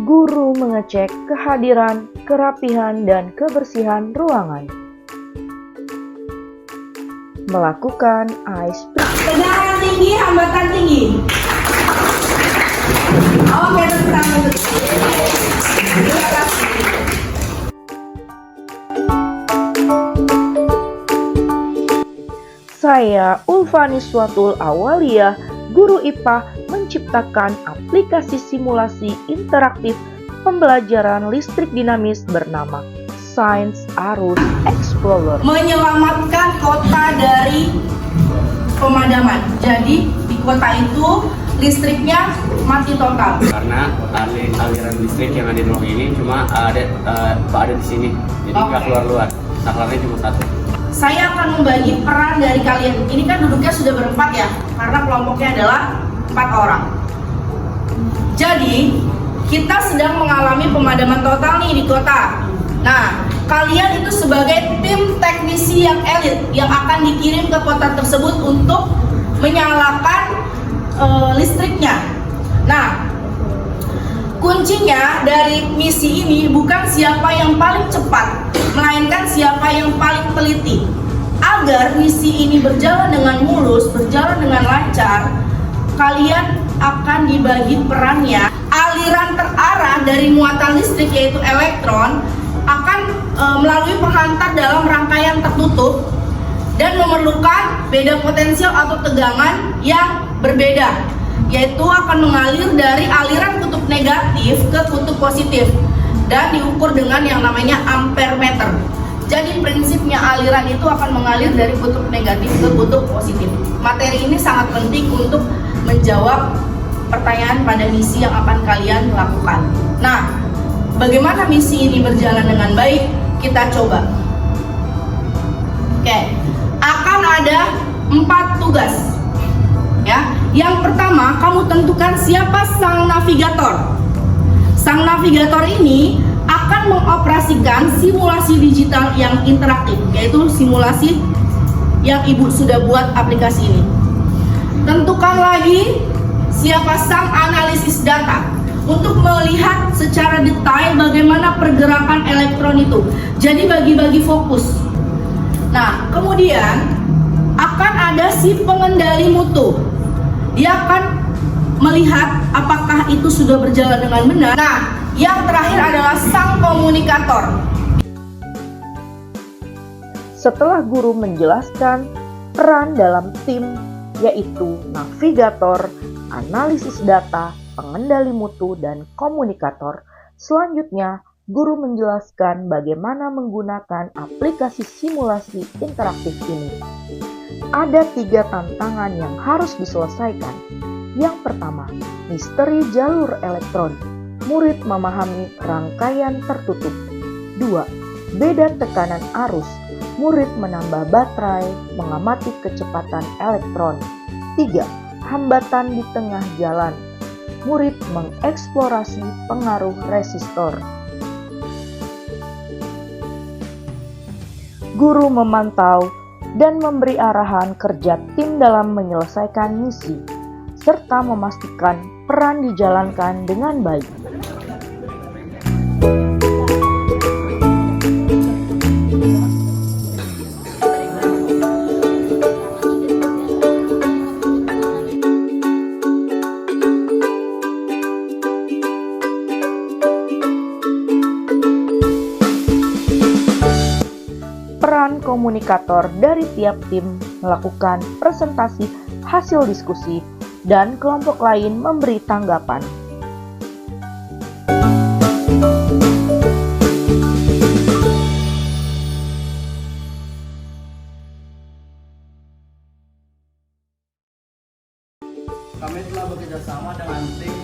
Guru mengecek kehadiran, kerapihan, dan kebersihan ruangan. Melakukan ice breaking. Tegangan tinggi, hambatan tinggi. Oke, tepuk tangan dulu. Terima kasih. Saya Ulfani Swatul Awaliyah, guru IPA, menciptakan aplikasi simulasi interaktif pembelajaran listrik dinamis bernama Science Arus Explorer. Menyelamatkan kota dari pemadaman. Jadi di kota itu listriknya mati total. Karena aliran listrik yang ada di ruang ini cuma ada di sini, jadi nggak keluar. Saklarnya cuma satu. Saya akan membagi peran dari kalian. Ini kan duduknya sudah berempat ya, karena kelompoknya adalah 4 orang. Jadi kita sedang mengalami pemadaman total nih di kota. Nah, kalian itu sebagai tim teknisi yang elit yang akan dikirim ke kota tersebut untuk menyalakan listriknya. Nah, kuncinya dari misi ini bukan siapa yang paling cepat, melainkan siapa yang paling teliti. Agar misi ini berjalan dengan mulus, berjalan dengan lancar, kalian akan dibagi perannya. Aliran terarah dari muatan listrik yaitu elektron akan melalui penghantar dalam rangkaian tertutup dan memerlukan beda potensial atau tegangan yang berbeda, yaitu akan mengalir dari aliran kutub negatif ke kutub positif dan diukur dengan yang namanya ampere meter. Jadi prinsipnya aliran itu akan mengalir dari kutub negatif ke kutub positif. Materi ini sangat penting untuk menjawab pertanyaan pada misi yang akan kalian lakukan. Nah, bagaimana misi ini berjalan dengan baik? Kita coba. Oke, akan ada 4 tugas. Ya, yang pertama, kamu tentukan siapa sang navigator. Sang navigator ini akan mengoperasikan simulasi digital yang interaktif, yaitu simulasi yang Ibu sudah buat aplikasi ini. Tentukan lagi siapa sang analisis data untuk melihat secara detail bagaimana pergerakan elektron itu. Jadi bagi-bagi fokus. Nah, kemudian akan ada si pengendali mutu. Dia akan melihat apakah itu sudah berjalan dengan benar. Nah, yang terakhir adalah sang komunikator. Setelah guru menjelaskan peran dalam tim, yaitu navigator, analisis data, pengendali mutu, dan komunikator, selanjutnya guru menjelaskan bagaimana menggunakan aplikasi simulasi interaktif ini. Ada 3 tantangan yang harus diselesaikan. Yang pertama, misteri jalur elektron. Murid memahami rangkaian tertutup. 2. Beda tekanan arus. Murid menambah baterai, mengamati kecepatan elektron. 3. Hambatan di tengah jalan. Murid mengeksplorasi pengaruh resistor. Guru memantau dan memberi arahan kerja tim dalam menyelesaikan misi, serta memastikan peran dijalankan dengan baik. Peran komunikator dari tiap tim melakukan presentasi hasil diskusi dan kelompok lain memberi tanggapan. Kami telah bekerjasama dengan tim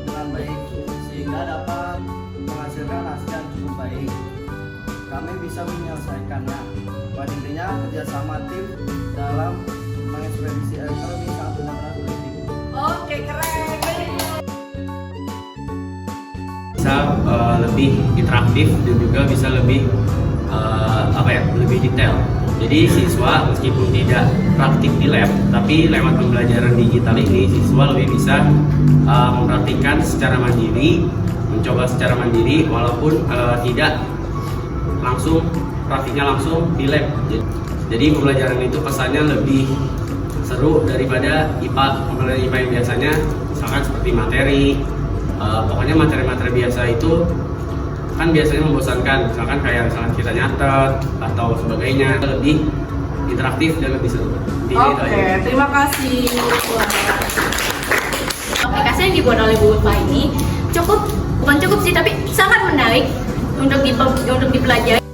dengan baik sehingga dapat menghasilkan hasil yang cukup baik. Kami bisa menyelesaikannya. Pada intinya kerjasama tim dalam mengekspedisi elektron ini sangat benar-benar penting. Oke, keren. Bisa lebih interaktif dan juga bisa lebih lebih detail. Jadi siswa meskipun tidak praktik di lab, tapi lewat pembelajaran digital ini siswa lebih bisa mempraktikkan secara mandiri, mencoba secara mandiri walaupun tidak langsung praktiknya langsung di lab. Jadi pembelajaran itu pesannya lebih seru daripada pembelajaran IPA yang biasanya misalkan seperti materi, pokoknya materi-materi biasa itu kan biasanya membosankan, misalkan kayak kita nyatet atau sebagainya, lebih interaktif dan lebih seru. Oke, terima kasih. Aplikasi yang dibuat oleh Bu Ulfa ini bukan cukup sih, tapi sangat menarik untuk dipelajari.